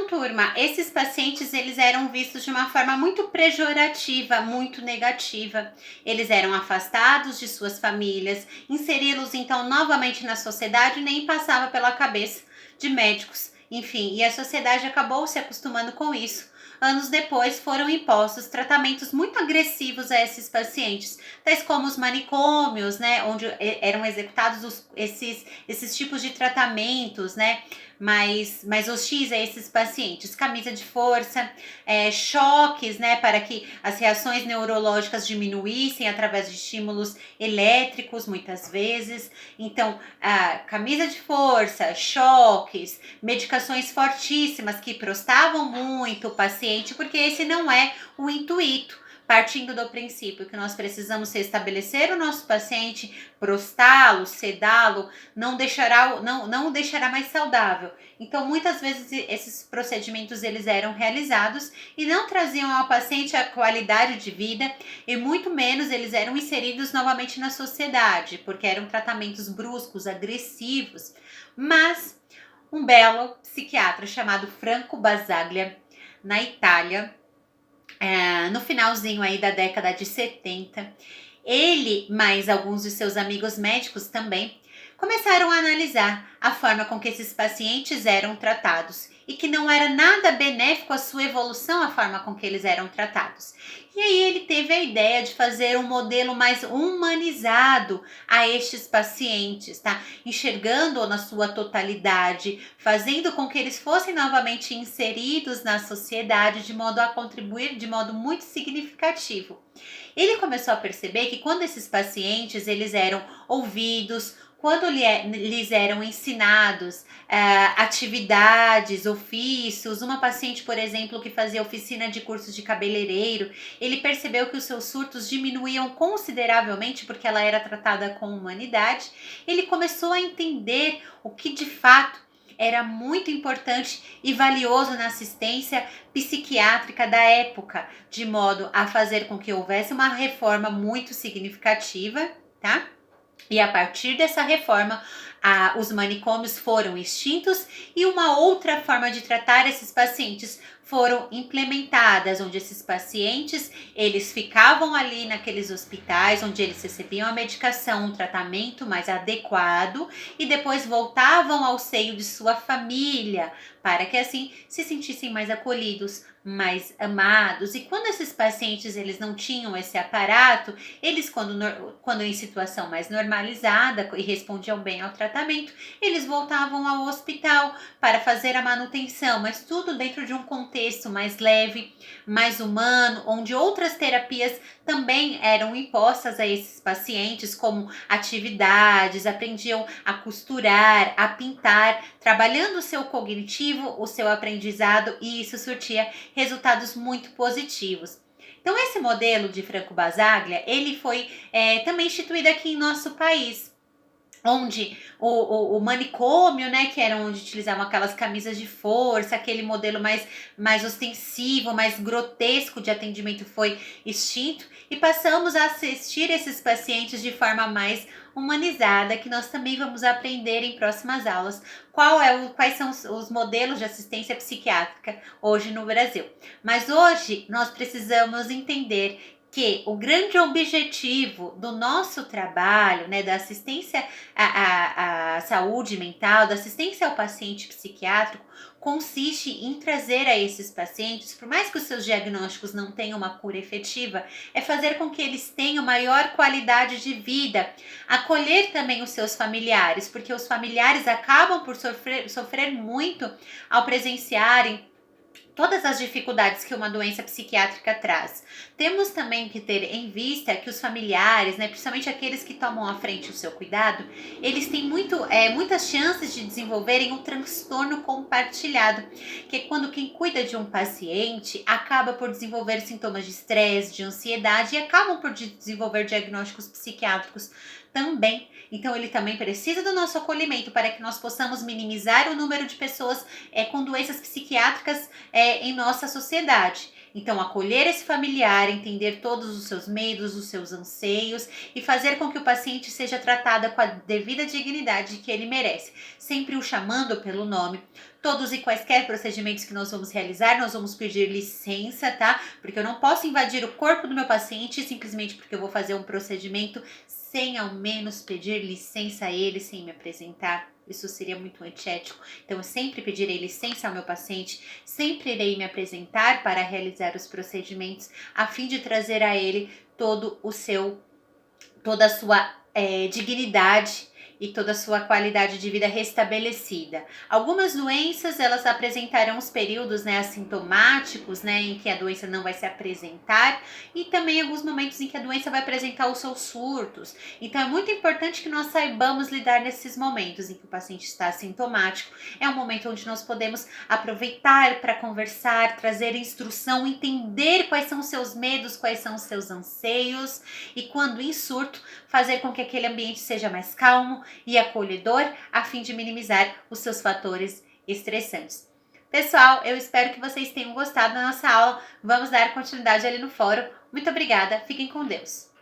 Então, turma, esses pacientes eles eram vistos de uma forma muito pejorativa, muito negativa. Eles eram afastados de suas famílias, inseri-los então novamente na sociedade nem passava pela cabeça de médicos. Enfim, e a sociedade acabou se acostumando com isso. Anos depois foram impostos tratamentos muito agressivos a esses pacientes, tais como os manicômios, né, onde eram executados esses tipos de tratamentos, né, mais hostis a esses pacientes, camisa de força, choques, né, para que as reações neurológicas diminuíssem através de estímulos elétricos, muitas vezes. Então, a camisa de força, choques, medicações fortíssimas que prostravam muito o paciente, porque esse não é o intuito. Partindo do princípio que nós precisamos restabelecer o nosso paciente, prostá-lo, sedá-lo, não o deixará mais saudável. Então, muitas vezes esses procedimentos eles eram realizados e não traziam ao paciente a qualidade de vida e muito menos eles eram inseridos novamente na sociedade, porque eram tratamentos bruscos, agressivos. Mas um belo psiquiatra chamado Franco Basaglia, na Itália, no finalzinho aí da década de 70, ele, mais alguns de seus amigos médicos também, começaram a analisar a forma com que esses pacientes eram tratados e que não era nada benéfico à sua evolução a forma com que eles eram tratados. E aí ele teve a ideia de fazer um modelo mais humanizado a estes pacientes, tá? Enxergando-o na sua totalidade, fazendo com que eles fossem novamente inseridos na sociedade de modo a contribuir de modo muito significativo. Ele começou a perceber que quando esses pacientes eles eram ouvidos, quando lhes eram ensinados atividades, ofícios, uma paciente, por exemplo, que fazia oficina de cursos de cabeleireiro, ele percebeu que os seus surtos diminuíam consideravelmente porque ela era tratada com humanidade. Ele começou a entender o que de fato era muito importante e valioso na assistência psiquiátrica da época, de modo a fazer com que houvesse uma reforma muito significativa, tá? E a partir dessa reforma, os manicômios foram extintos e uma outra forma de tratar esses pacientes foram implementadas, onde esses pacientes, eles ficavam ali naqueles hospitais, onde eles recebiam a medicação, um tratamento mais adequado e depois voltavam ao seio de sua família, para que assim se sentissem mais acolhidos, mais amados. E quando esses pacientes eles não tinham esse aparato, eles quando em situação mais normalizada e respondiam bem ao tratamento, eles voltavam ao hospital para fazer a manutenção, mas tudo dentro de um contexto mais leve, mais humano, onde outras terapias também eram impostas a esses pacientes, como atividades, aprendiam a costurar, a pintar, trabalhando o seu cognitivo, o seu aprendizado, e isso surtia resultados muito positivos. Então, esse modelo de Franco Basaglia, ele foi também instituído aqui em nosso país, onde o manicômio, né, que era onde utilizavam aquelas camisas de força, aquele modelo mais ostensivo, mais grotesco de atendimento foi extinto e passamos a assistir esses pacientes de forma mais humanizada, que nós também vamos aprender em próximas aulas quais são os modelos de assistência psiquiátrica hoje no Brasil. Mas hoje nós precisamos entender que o grande objetivo do nosso trabalho, né, da assistência à saúde mental, da assistência ao paciente psiquiátrico, consiste em trazer a esses pacientes, por mais que os seus diagnósticos não tenham uma cura efetiva, é fazer com que eles tenham maior qualidade de vida, acolher também os seus familiares, porque os familiares acabam por sofrer muito ao presenciarem todas as dificuldades que uma doença psiquiátrica traz. Temos também que ter em vista que os familiares, né, principalmente aqueles que tomam à frente o seu cuidado, eles têm muitas chances de desenvolverem um transtorno compartilhado, que é quando quem cuida de um paciente acaba por desenvolver sintomas de estresse, de ansiedade e acabam por desenvolver diagnósticos psiquiátricos também. Então, ele também precisa do nosso acolhimento para que nós possamos minimizar o número de pessoas com doenças psiquiátricas em nossa sociedade. Então, acolher esse familiar, entender todos os seus medos, os seus anseios e fazer com que o paciente seja tratado com a devida dignidade que ele merece, sempre o chamando pelo nome. Todos e quaisquer procedimentos que nós vamos realizar, nós vamos pedir licença, tá? Porque eu não posso invadir o corpo do meu paciente simplesmente porque eu vou fazer um procedimento sem ao menos pedir licença a ele, sem me apresentar. Isso seria muito antiético. Então, eu sempre pedirei licença ao meu paciente, sempre irei me apresentar para realizar os procedimentos, a fim de trazer a ele toda a sua dignidade e toda a sua qualidade de vida restabelecida. Algumas doenças, elas apresentarão os períodos, assintomáticos, em que a doença não vai se apresentar, e também alguns momentos em que a doença vai apresentar os seus surtos. Então, é muito importante que nós saibamos lidar nesses momentos em que o paciente está assintomático. É um momento onde nós podemos aproveitar para conversar, trazer instrução, entender quais são os seus medos, quais são os seus anseios, e quando em surto, fazer com que aquele ambiente seja mais calmo e acolhedor, a fim de minimizar os seus fatores estressantes. Pessoal, eu espero que vocês tenham gostado da nossa aula. Vamos dar continuidade ali no fórum. Muito obrigada, fiquem com Deus.